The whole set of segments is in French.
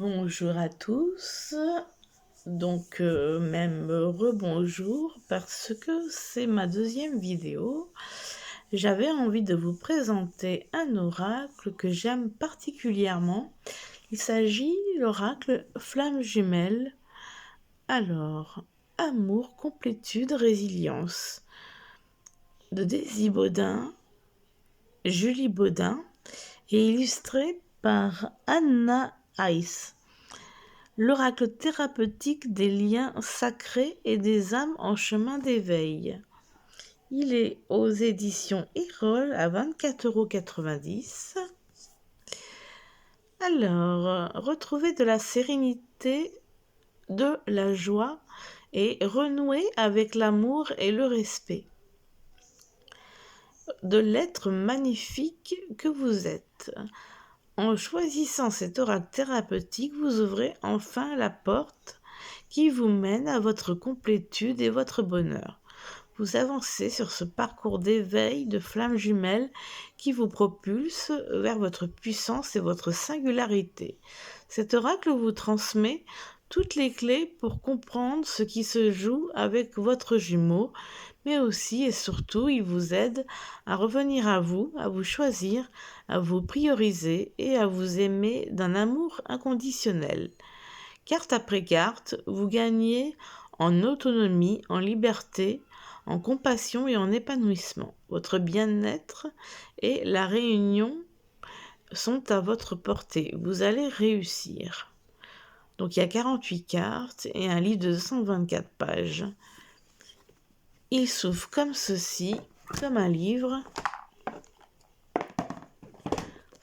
Bonjour à tous, donc même rebonjour parce que c'est ma deuxième vidéo. J'avais envie de vous présenter un oracle que j'aime particulièrement. Il s'agit de l'oracle Flamme Jumelle. Alors, amour, complétude, résilience. De Daisy Baudin, Julie Baudin, et illustré par Anna Heiss. L'oracle thérapeutique des liens sacrés et des âmes en chemin d'éveil. Il est aux éditions Erol à 24,90 €. Alors, retrouvez de la sérénité, de la joie et renouer avec l'amour et le respect de l'être magnifique que vous êtes. En choisissant cet oracle thérapeutique, vous ouvrez enfin la porte qui vous mène à votre complétude et votre bonheur. Vous avancez sur ce parcours d'éveil de flammes jumelles qui vous propulse vers votre puissance et votre singularité. Cet oracle vous transmet toutes les clés pour comprendre ce qui se joue avec votre jumeau, mais aussi et surtout, il vous aide à revenir à vous choisir, à vous prioriser et à vous aimer d'un amour inconditionnel. Carte après carte, vous gagnez en autonomie, en liberté, en compassion et en épanouissement. Votre bien-être et la réunion sont à votre portée. Vous allez réussir. Donc il y a 48 cartes et un livre de 224 pages. Il s'ouvre comme ceci, comme un livre.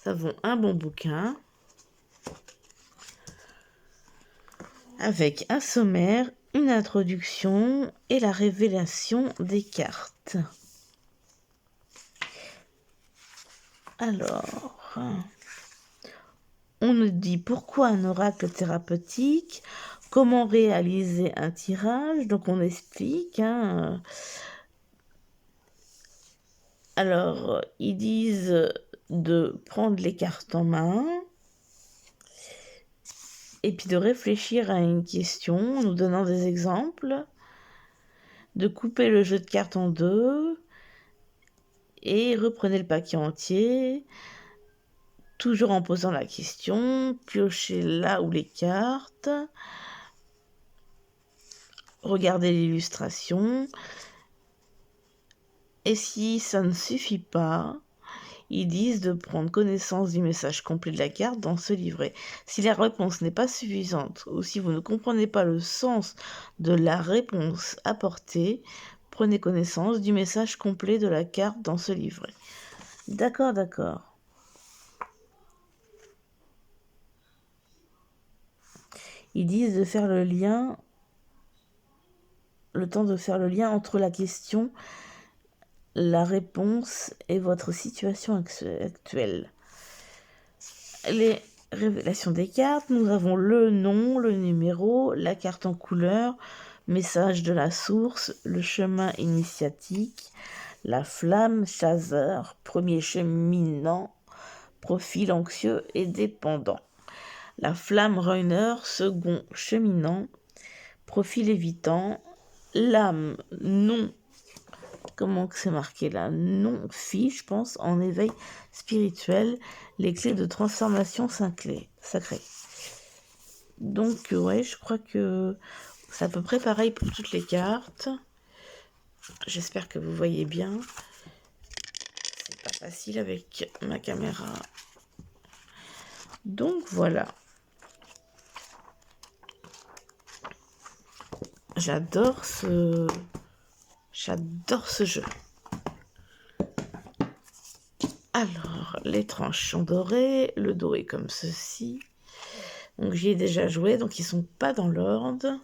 Nous avons un bon bouquin avec un sommaire, une introduction et la révélation des cartes. Alors, on nous dit pourquoi un oracle thérapeutique, comment réaliser un tirage, donc on explique. Alors, ils disent de prendre les cartes en main et puis de réfléchir à une question en nous donnant des exemples, de couper le jeu de cartes en deux et reprenez le paquet entier, toujours en posant la question, piochez là où les cartes, regardez l'illustration, et si ça ne suffit pas, ils disent de prendre connaissance du message complet de la carte dans ce livret. Si la réponse n'est pas suffisante ou si vous ne comprenez pas le sens de la réponse apportée, prenez connaissance du message complet de la carte dans ce livret. D'accord, d'accord. Ils disent de faire le temps de faire le lien entre la question, la réponse et votre situation actuelle. Les révélations des cartes, nous avons le nom, le numéro, la carte en couleur, message de la source, le chemin initiatique, la flamme chasseur, premier cheminant, profil anxieux et dépendant. La flamme runner, second cheminant, profil évitant, l'âme non, comment que c'est marqué là, non-fille, je pense, en éveil spirituel, les clés de transformation sacrée. Donc ouais, je crois que c'est à peu près pareil pour toutes les cartes. J'espère que vous voyez bien. C'est pas facile avec ma caméra. Donc voilà. J'adore ce jeu. Alors, les tranches sont dorées, le dos est comme ceci. Donc j'y ai déjà joué, donc ils sont pas dans l'ordre.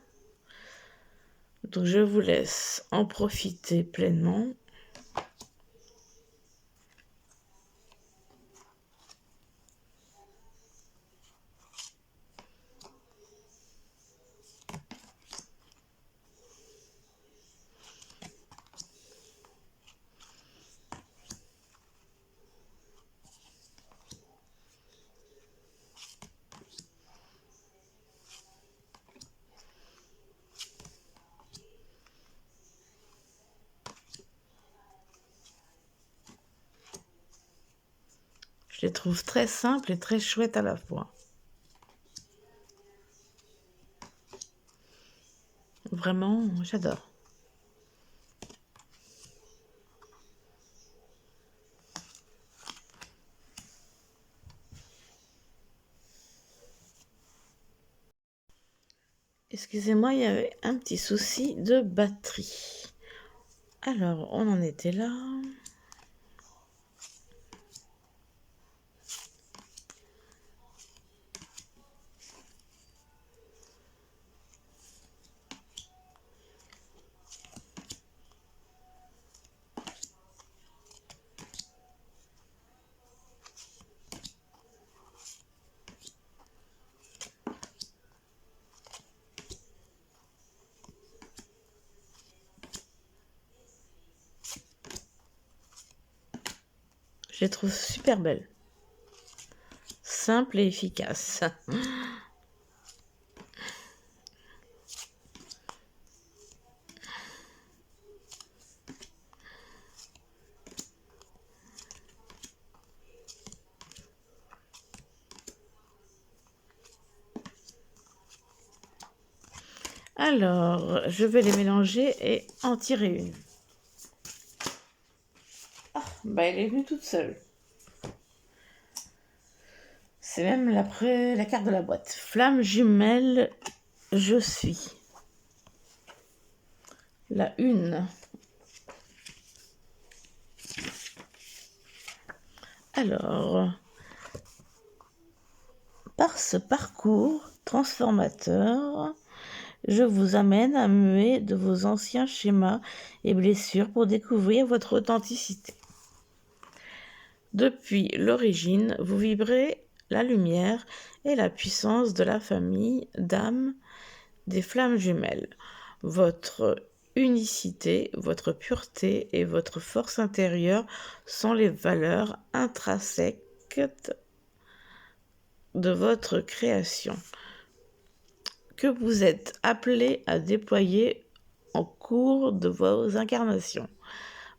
Donc je vous laisse en profiter pleinement. Je les trouve très simples et très chouettes à la fois. Vraiment, j'adore. Excusez-moi, il y avait un petit souci de batterie. Alors, on en était là. Je les trouve super belles. Simples et efficaces. Alors, je vais les mélanger et en tirer une. Ah, bah elle est venue toute seule. C'est même la carte de la boîte. Flamme jumelle, je suis. La une. Alors, par ce parcours transformateur, je vous amène à muer de vos anciens schémas et blessures pour découvrir votre authenticité. Depuis l'origine, vous vibrez la lumière et la puissance de la famille d'âmes des flammes jumelles. Votre unicité, votre pureté et votre force intérieure sont les valeurs intrinsèques de votre création, que vous êtes appelé à déployer en cours de vos incarnations.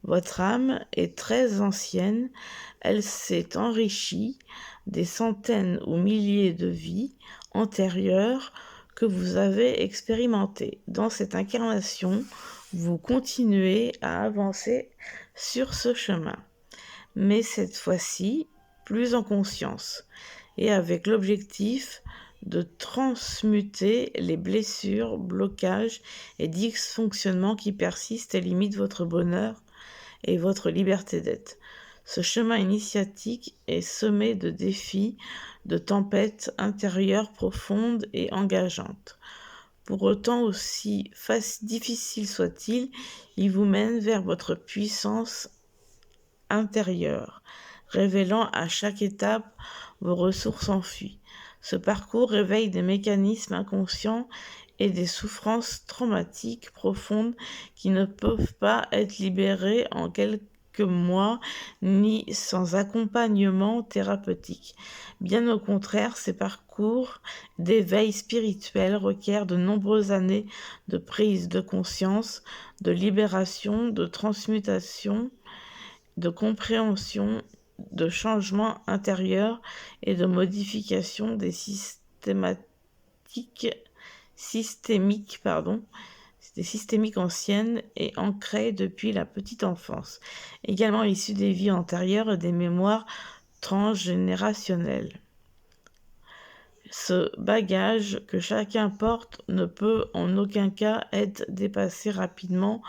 Votre âme est très ancienne, elle s'est enrichie des centaines ou milliers de vies antérieures que vous avez expérimentées. Dans cette incarnation, vous continuez à avancer sur ce chemin, mais cette fois-ci, plus en conscience, et avec l'objectif de transmuter les blessures, blocages et dysfonctionnements qui persistent et limitent votre bonheur et votre liberté d'être. Ce chemin initiatique est semé de défis, de tempêtes intérieures profondes et engageantes. Pour autant, aussi difficile soit-il, il vous mène vers votre puissance intérieure, révélant à chaque étape vos ressources enfuies. Ce parcours réveille des mécanismes inconscients et des souffrances traumatiques profondes qui ne peuvent pas être libérées en quelques mois ni sans accompagnement thérapeutique. Bien au contraire, ces parcours d'éveil spirituel requièrent de nombreuses années de prise de conscience, de libération, de transmutation, de compréhension, de changement intérieur et de modification des systémiques anciennes et ancrées depuis la petite enfance, également issues des vies antérieures et des mémoires transgénérationnelles. Ce bagage que chacun porte ne peut en aucun cas être dépassé rapidement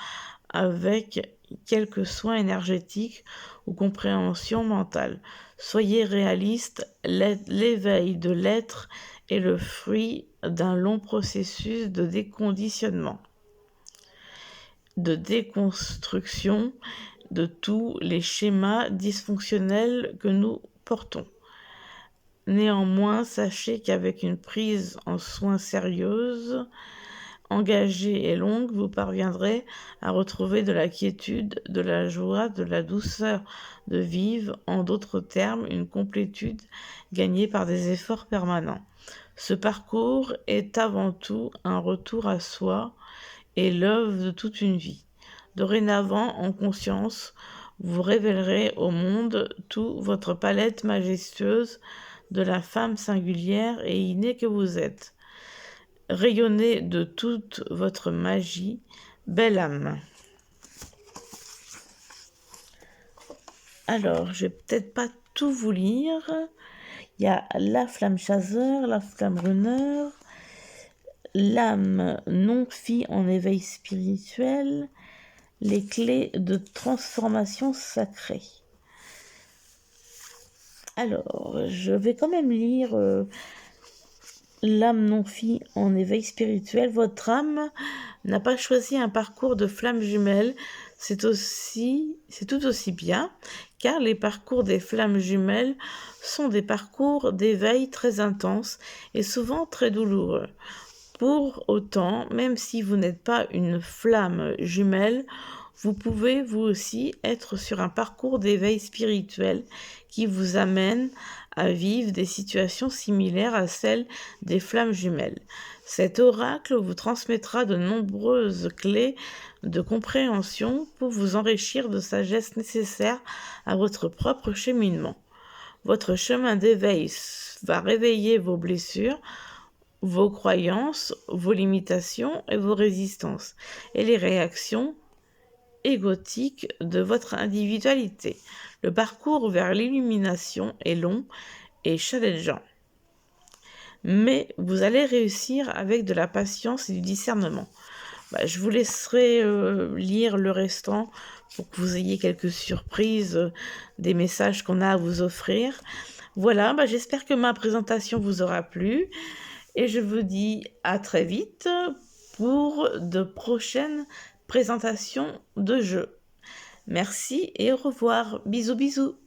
avec quelques soins énergétiques ou compréhension mentale. Soyez réaliste, l'éveil de l'être est le fruit d'un long processus de déconditionnement, de déconstruction de tous les schémas dysfonctionnels que nous portons. Néanmoins, sachez qu'avec une prise en soin sérieuse, engagée et longue, vous parviendrez à retrouver de la quiétude, de la joie, de la douceur de vivre, en d'autres termes, une complétude gagnée par des efforts permanents. Ce parcours est avant tout un retour à soi et l'œuvre de toute une vie. Dorénavant, en conscience, vous révélerez au monde toute votre palette majestueuse de la femme singulière et innée que vous êtes. Rayonnez de toute votre magie, belle âme. Alors, je vais peut-être pas tout vous lire. Il y a la flamme chasseur, la flamme runner, l'âme non-fille en éveil spirituel, les clés de transformation sacrée. Alors, je vais quand même lire l'âme non-fille en éveil spirituel. Votre âme n'a pas choisi un parcours de flammes jumelles. C'est tout aussi bien, car les parcours des flammes jumelles sont des parcours d'éveil très intenses et souvent très douloureux. Pour autant, même si vous n'êtes pas une flamme jumelle, vous pouvez vous aussi être sur un parcours d'éveil spirituel qui vous amène à vivre des situations similaires à celles des flammes jumelles. Cet oracle vous transmettra de nombreuses clés de compréhension pour vous enrichir de sagesse nécessaire à votre propre cheminement. Votre chemin d'éveil va réveiller vos blessures, vos croyances, vos limitations et vos résistances, et les réactions égotiques de votre individualité. Le parcours vers l'illumination est long et challengeant, mais vous allez réussir avec de la patience et du discernement. Je vous laisserai lire le restant pour que vous ayez quelques surprises des messages qu'on a à vous offrir. Voilà, j'espère que ma présentation vous aura plu et je vous dis à très vite pour de prochaines présentations de jeux. Merci et au revoir. Bisous bisous.